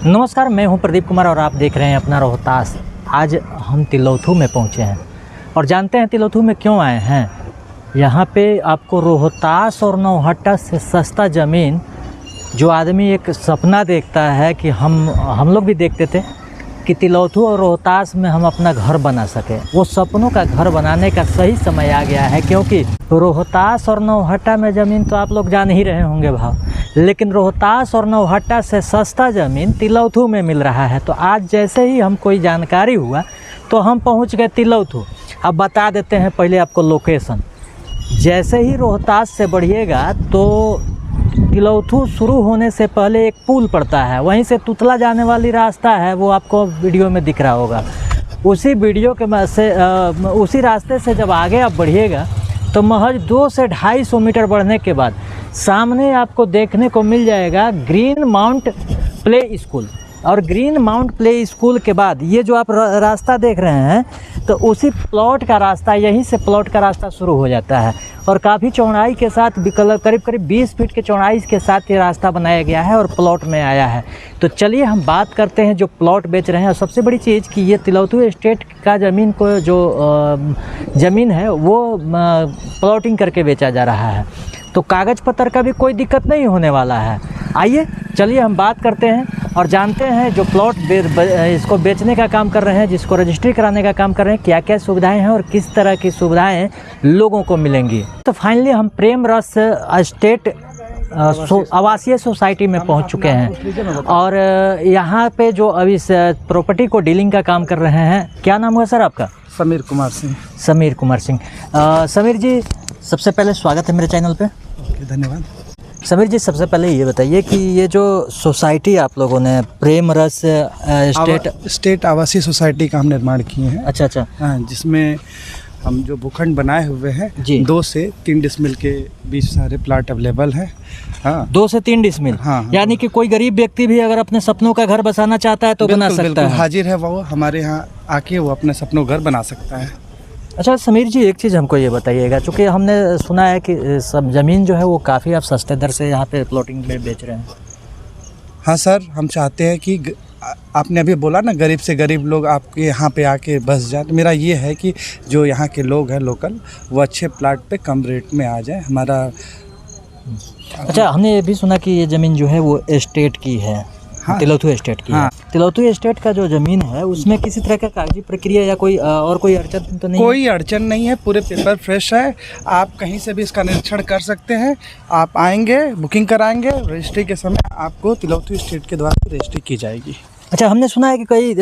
नमस्कार, मैं हूं प्रदीप कुमार और आप देख रहे हैं अपना रोहतास। आज हम तिलौथू में पहुंचे हैं और जानते हैं तिलौथू में क्यों आए हैं। यहां पे आपको रोहतास और नौहट्टा से सस्ता ज़मीन, जो आदमी एक सपना देखता है कि हम लोग भी देखते थे कि तिलौथू और रोहतास में हम अपना घर बना सकें, वो सपनों का घर बनाने का सही समय आ गया है। क्योंकि रोहतास और नौहट्टा में ज़मीन तो आप लोग जान ही रहे होंगे भाव, लेकिन रोहतास और नौहट्टा से सस्ता ज़मीन तिलौथू में मिल रहा है। तो आज जैसे ही हम कोई जानकारी हुआ तो हम पहुंच गए तिलौथू। अब बता देते हैं पहले आपको लोकेशन। जैसे ही रोहतास से बढ़िएगा तो तिलौथू शुरू होने से पहले एक पुल पड़ता है, वहीं से तुतला जाने वाली रास्ता है, वो आपको वीडियो में दिख रहा होगा। उसी रास्ते से जब आगे आप बढ़िएगा तो महज 2 से 250 मीटर बढ़ने के बाद सामने आपको देखने को मिल जाएगा ग्रीन माउंट प्ले स्कूल। और ग्रीन माउंट प्ले स्कूल के बाद ये जो आप रास्ता देख रहे हैं, तो उसी प्लॉट का रास्ता, यहीं से प्लॉट का रास्ता शुरू हो जाता है। और काफ़ी चौड़ाई के साथ, करीब 20 फीट के चौड़ाई के साथ ये रास्ता बनाया गया है और प्लॉट में आया है। तो चलिए हम बात करते हैं जो प्लॉट बेच रहे हैं। और सबसे बड़ी चीज़ कि ये तिलौथू एस्टेट का ज़मीन को जो ज़मीन है वो प्लॉटिंग करके बेचा जा रहा है, तो कागज़ पत्र का भी कोई दिक्कत नहीं होने वाला है। आइए चलिए हम बात करते हैं और जानते हैं जो प्लॉट इसको बेचने का काम कर रहे हैं, जिसको रजिस्ट्री कराने का काम कर रहे हैं, क्या क्या सुविधाएं हैं और किस तरह की सुविधाएं लोगों को मिलेंगी। तो फाइनली हम प्रेम रस एस्टेट आवासीय सोसाइटी में पहुंच चुके हैं और यहाँ पे जो अभी इस प्रॉपर्टी को डीलिंग का काम कर रहे हैं, क्या नाम हुआ सर आपका? समीर कुमार सिंह। समीर कुमार सिंह। समीर जी, सबसे पहले स्वागत है मेरे चैनल पे। धन्यवाद। समीर जी, सबसे पहले ये बताइए कि ये जो सोसाइटी आप लोगों ने प्रेम रस स्टेट आवासीय सोसाइटी का हम निर्माण किए हैं। अच्छा। हाँ, जिसमें हम जो भूखंड बनाए हुए हैं, 2 से 3 डिसमिल के बीच सारे प्लाट अवेलेबल हैं। हाँ, 2 से 3 डिसमिल। हाँ, यानी कि कोई गरीब व्यक्ति भी अगर अपने सपनों का घर बसाना चाहता है तो बना सकता है। हाजिर है वो हमारे यहाँ आके, वो अपने सपनों घर बना सकता है। अच्छा समीर जी, एक चीज़ हमको ये बताइएगा, चूँकि हमने सुना है कि सब ज़मीन जो है वो काफ़ी आप सस्ते दर से यहाँ पे प्लॉटिंग में बेच रहे हैं। हाँ सर, हम चाहते हैं कि आपने अभी बोला ना, गरीब से गरीब लोग आपके यहाँ पे आके बस जाए, तो मेरा ये है कि जो यहाँ के लोग हैं लोकल, वो अच्छे प्लाट पे कम रेट में आ जाए हमारा। अच्छा, हमने ये भी सुना कि ये ज़मीन जो है वो एस्टेट की है। हाँ, तिलौथू एस्टेट की। हाँ। है। तिलौथू एस्टेट का जो ज़मीन है उसमें किसी तरह का कागजी प्रक्रिया या कोई अड़चन तो नहीं? कोई अड़चन नहीं है, पूरे पेपर फ्रेश है। आप कहीं से भी इसका निरीक्षण कर सकते हैं। आप आएंगे, बुकिंग कराएंगे, रजिस्ट्री के समय आपको तिलौथू एस्टेट के द्वारा रजिस्ट्री की जाएगी। अच्छा, हमने सुना है कि कोई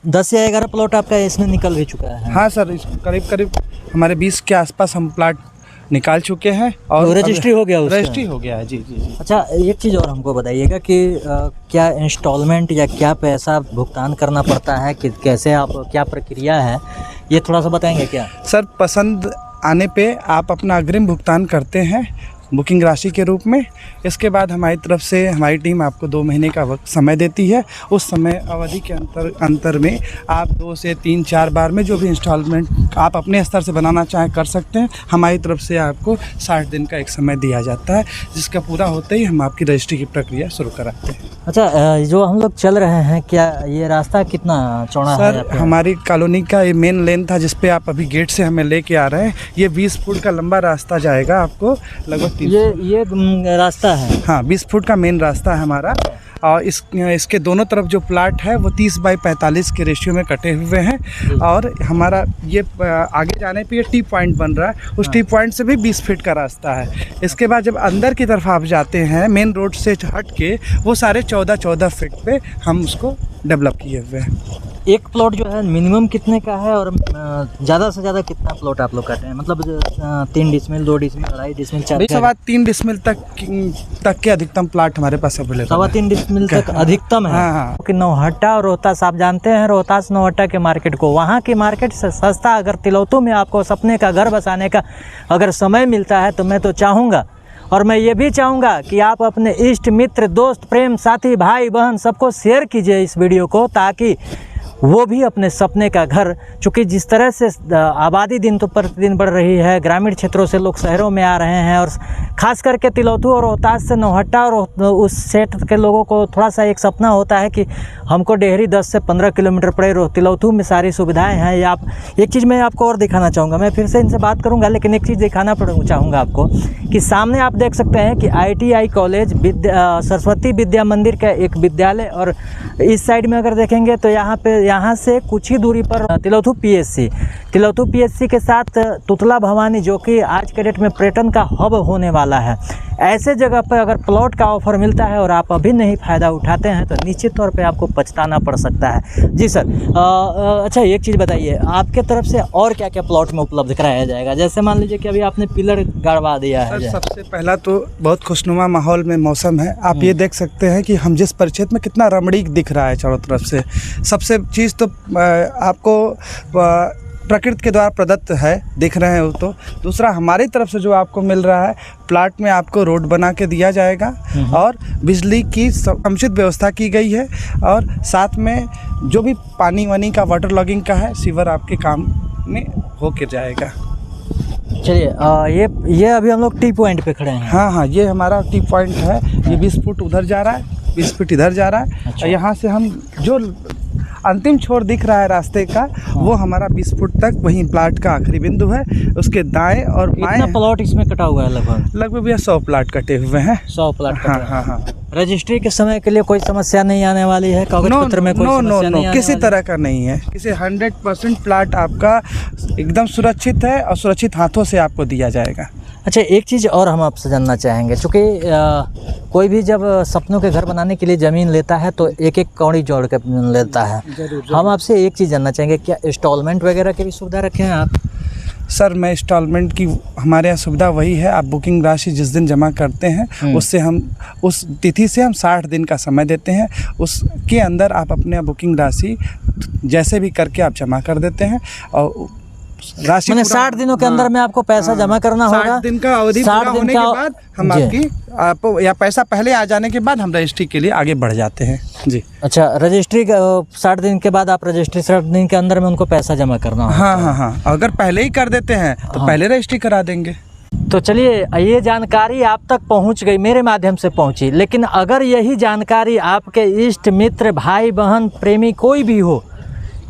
10 या 11 प्लॉट आपका इसमें निकल भी चुका है। हाँ सर, करीब हमारे 20 के आसपास हम प्लाट निकाल चुके हैं और तो रजिस्ट्री हो गया? रजिस्ट्री हो गया है जी। अच्छा, एक चीज़ और हमको बताइएगा कि क्या इंस्टॉलमेंट या क्या पैसा भुगतान करना पड़ता है, कि कैसे आप, क्या प्रक्रिया है, ये थोड़ा सा बताएंगे क्या? सर, पसंद आने पे आप अपना अग्रिम भुगतान करते हैं बुकिंग राशि के रूप में। इसके बाद हमारी तरफ से हमारी टीम आपको 2 महीने का वक्त समय देती है। उस समय अवधि के अंतर में आप 2 से 3-4 बार में जो भी इंस्टॉलमेंट आप अपने स्तर से बनाना चाहें कर सकते हैं। हमारी तरफ से आपको 60 दिन का एक समय दिया जाता है, जिसका पूरा होते ही हम आपकी रजिस्ट्री की प्रक्रिया शुरू कराते हैं। अच्छा, जो हम लोग चल रहे हैं, क्या ये रास्ता कितना चौड़ा है? सर, हमारी कॉलोनी का ये मेन लेन था जिसपे आप अभी गेट से हमें लेके आ रहे हैं। ये 20 फुट का लंबा रास्ता जाएगा आपको, लगभग ये रास्ता है। हाँ, 20 फुट का मेन रास्ता है हमारा। और इसके दोनों तरफ जो प्लाट है वो 30 बाई 45 के रेशियो में कटे हुए हैं। और हमारा ये आगे जाने पे ये टी पॉइंट बन रहा है, उस टी पॉइंट से भी 20 फीट का रास्ता है। इसके बाद जब अंदर की तरफ आप जाते हैं, मेन रोड से हट के, वो सारे 14 फीट पे हम उसको डेवलप किए हुए हैं। एक प्लॉट जो है मिनिमम कितने का है और ज़्यादा से ज़्यादा कितना प्लॉट आप लोग करते हैं? मतलब 3 डिसमिल, 2 डिसमिल, 2.5 डिसमिल, 4? 3 डिसमिल तक के अधिकतम प्लाट हमारे पास अवेलेबल है। 3.25 डिसमिल तक अधिकतम है। हाँ। कि नौहट्टा और रोहतास, आप जानते हैं रोहतास नौहट्टा के मार्केट को, वहाँ की मार्केट से सस्ता अगर तिलौथू में आपको सपने का घर बसाने का अगर समय मिलता है, तो मैं तो चाहूँगा, और मैं ये भी चाहूँगा कि आप अपने इष्ट मित्र, दोस्त, प्रेम साथी, भाई बहन सबको शेयर कीजिए इस वीडियो को, ताकि वो भी अपने सपने का घर, चूँकि जिस तरह से आबादी दिन तो प्रतिदिन बढ़ रही है, ग्रामीण क्षेत्रों से लोग शहरों में आ रहे हैं, और ख़ास करके तिलौथू और रोहतास से नौहट्टा और उस क्षेत्र के लोगों को थोड़ा सा एक सपना होता है कि हमको डेहरी 10 से 15 किलोमीटर पड़े, तिलौथू में सारी सुविधाएँ हैं। या आप एक चीज़ मैं आपको और दिखाना चाहूँगा, मैं फिर से इनसे बात करूँगा, लेकिन एक चीज़ दिखाना चाहूँगा आपको कि सामने आप देख सकते हैं कि ITI कॉलेज, सरस्वती विद्या मंदिर का एक विद्यालय, और इस साइड में अगर देखेंगे तो यहाँ से कुछ ही दूरी पर तिलौथू PSC के साथ तुतला भवानी, जो कि आज के डेट में पर्यटन का हब होने वाला है। ऐसे जगह पर अगर प्लॉट का ऑफ़र मिलता है और आप अभी नहीं फ़ायदा उठाते हैं तो निश्चित तौर पे आपको पछताना पड़ सकता है। जी सर, अच्छा एक चीज़ बताइए, आपके तरफ से और क्या क्या प्लॉट में उपलब्ध कराया जाएगा? जैसे मान लीजिए कि अभी आपने पिलर गाड़वा दिया है। सर, सबसे पहला तो बहुत खुशनुमा माहौल में मौसम है। आप ये देख सकते हैं कि हम जिस परिक्षेत्र में कितना रमणीक दिख रहा है चारों तरफ से। सबसे चीज़ तो आपको प्रकृति के द्वारा प्रदत्त है, दिख रहे हैं वो तो। दूसरा, हमारी तरफ से जो आपको मिल रहा है, प्लाट में आपको रोड बना के दिया जाएगा और बिजली की समुचित व्यवस्था की गई है, और साथ में जो भी पानी वानी का, वाटर लॉगिंग का है, सीवर आपके काम में हो के जाएगा। चलिए, ये अभी हम लोग टी पॉइंट पे खड़े हैं। हाँ, ये हमारा टी पॉइंट है। ये 20 फुट उधर जा रहा है, 20 फुट इधर जा रहा है। अच्छा। यहाँ से हम जो अंतिम छोर दिख रहा है रास्ते का, वो हमारा 20 फुट तक वहीं प्लाट का आखिरी बिंदु है। उसके दाएं और बाएं प्लॉट इसमें कटा हुआ है? लगभग भैया 100 प्लाट कटे हुए हैं। 100 प्लाट। हाँ। रजिस्ट्री के समय के लिए कोई समस्या नहीं आने वाली है? कागज पत्र में कोई समस्या नहीं? किसी तरह का नहीं है। किसी 100% प्लाट आपका एकदम सुरक्षित है और सुरक्षित हाथों से आपको दिया जाएगा। अच्छा, एक चीज़ और हम आपसे जानना चाहेंगे, चूँकि कोई भी जब सपनों के घर बनाने के लिए ज़मीन लेता है तो एक एक कौड़ी जोड़ के लेता है। जरूर। हम आपसे एक चीज़ जानना चाहेंगे, क्या इंस्टॉलमेंट वगैरह की भी सुविधा रखे हैं आप? सर, मैं इंस्टॉलमेंट की हमारे यहाँ सुविधा वही है। आप बुकिंग राशि जिस दिन जमा करते हैं, उससे हम उस तिथि से हम 60 दिन का समय देते हैं। उसके अंदर आप अपने बुकिंग राशि जैसे भी करके आप जमा कर देते हैं, और राशि मैंने 60 दिनों के अंदर में आपको पैसा जमा करना होगा। 60 दिन का अवधि पूरा होने के बाद हम आपकी या पैसा पहले आ जाने के बाद हम रजिस्ट्री के लिए आगे बढ़ जाते हैं। जी। अच्छा, रजिस्ट्री 60 दिन के बाद आप रजिस्ट्री 60 दिन के अंदर में उनको पैसा जमा करना होगा? हाँ। अगर पहले ही कर देते हैं तो पहले रजिस्ट्री करा देंगे। तो चलिए, ये जानकारी आप तक पहुंच गई, मेरे माध्यम से पहुंची, लेकिन अगर यही जानकारी आपके इष्ट मित्र, भाई बहन, प्रेमी कोई भी हो,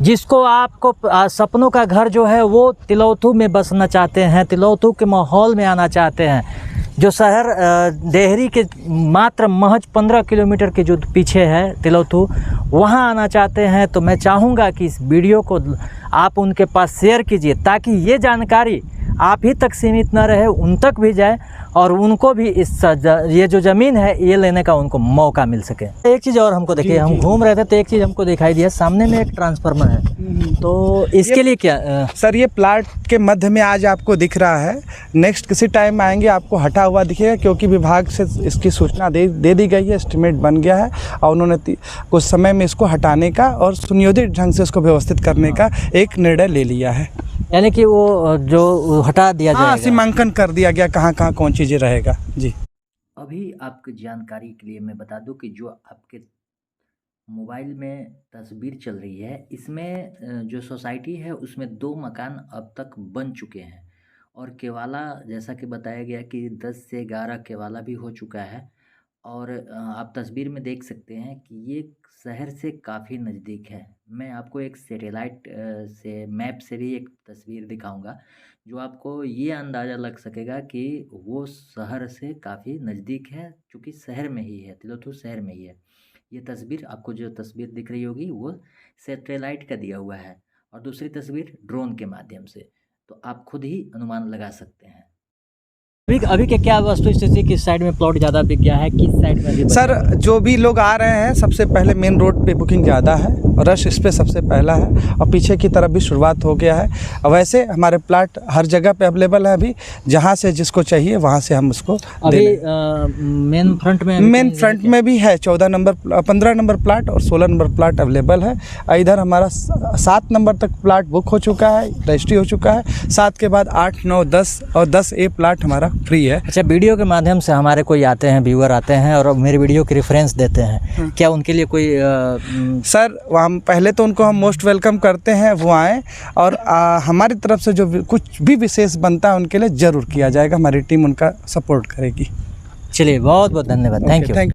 जिसको आपको सपनों का घर जो है वो तिलौथू में बसना चाहते हैं, तिलौथू के माहौल में आना चाहते हैं, जो शहर डेहरी के मात्र महज 15 किलोमीटर के जो पीछे है तिलौथू, वहाँ आना चाहते हैं, तो मैं चाहूँगा कि इस वीडियो को आप उनके पास शेयर कीजिए, ताकि ये जानकारी आप ही तक सीमित न रहे, उन तक भी जाए और उनको भी ये जो ज़मीन है ये लेने का उनको मौका मिल सके। एक चीज़ और हमको देखिए, हम घूम रहे थे तो एक चीज़ हमको दिखाई दिया, सामने में एक ट्रांसफार्मर है, तो इसके लिए क्या? सर, ये प्लाट के मध्य में आज आपको दिख रहा है। नेक्स्ट किसी टाइम आएंगे आपको हटा हुआ दिखेगा, क्योंकि विभाग से इसकी सूचना दे दी गई है, एस्टिमेट बन गया है, और उन्होंने कुछ समय में इसको हटाने का और सुनियोजित ढंग से इसको व्यवस्थित करने का एक निर्णय ले लिया है। यानी कि वो जो हटा दिया जाएगा, सीमांकन कर दिया गया कहाँ कौन चीज़ें रहेगा। जी। अभी आपकी जानकारी के लिए मैं बता दूं कि जो आपके मोबाइल में तस्वीर चल रही है, इसमें जो सोसाइटी है उसमें 2 मकान अब तक बन चुके हैं, और केवाला, जैसा कि बताया गया कि 10 से 11 केवाला भी हो चुका है। और आप तस्वीर में देख सकते हैं कि ये शहर से काफ़ी नज़दीक है। मैं आपको एक सैटेलाइट से मैप से भी एक तस्वीर दिखाऊंगा, जो आपको ये अंदाज़ा लग सकेगा कि वो शहर से काफ़ी नज़दीक है, क्योंकि शहर में ही है, तिलौथू शहर में ही है। ये तस्वीर आपको जो तस्वीर दिख रही होगी वो सैटेलाइट का दिया हुआ है, और दूसरी तस्वीर ड्रोन के माध्यम से, तो आप खुद ही अनुमान लगा सकते हैं। अभी के क्या वस्तु स्थिति, किस साइड में प्लॉट ज़्यादा बिक गया है, किस साइड में? सर, जो भी लोग आ रहे हैं, सबसे पहले मेन रोड पे बुकिंग ज़्यादा है, और रश इस पे सबसे पहला है, और पीछे की तरफ भी शुरुआत हो गया है। और वैसे हमारे प्लाट हर जगह पे अवेलेबल है। अभी जहाँ से जिसको चाहिए वहाँ से हम उसको अभी मेन फ्रंट में भी है 14 नंबर, 15 नंबर प्लाट और 16 नंबर प्लाट अवेलेबल है। इधर हमारा 7 नंबर तक प्लाट बुक हो चुका है, रजिस्ट्री हो चुका है। 7 के बाद 8, 9, 10 और 10A प्लाट हमारा फ्री है। अच्छा, वीडियो के माध्यम से हमारे कोई आते हैं, व्यूअर आते हैं और मेरे वीडियो की रेफरेंस देते हैं, क्या उनके लिए कोई सर हम पहले तो उनको हम मोस्ट वेलकम करते हैं, वो आएँ और हमारी तरफ से जो कुछ भी विशेष बनता है उनके लिए ज़रूर किया जाएगा, हमारी टीम उनका सपोर्ट करेगी। चलिए, बहुत बहुत धन्यवाद, थैंक यू।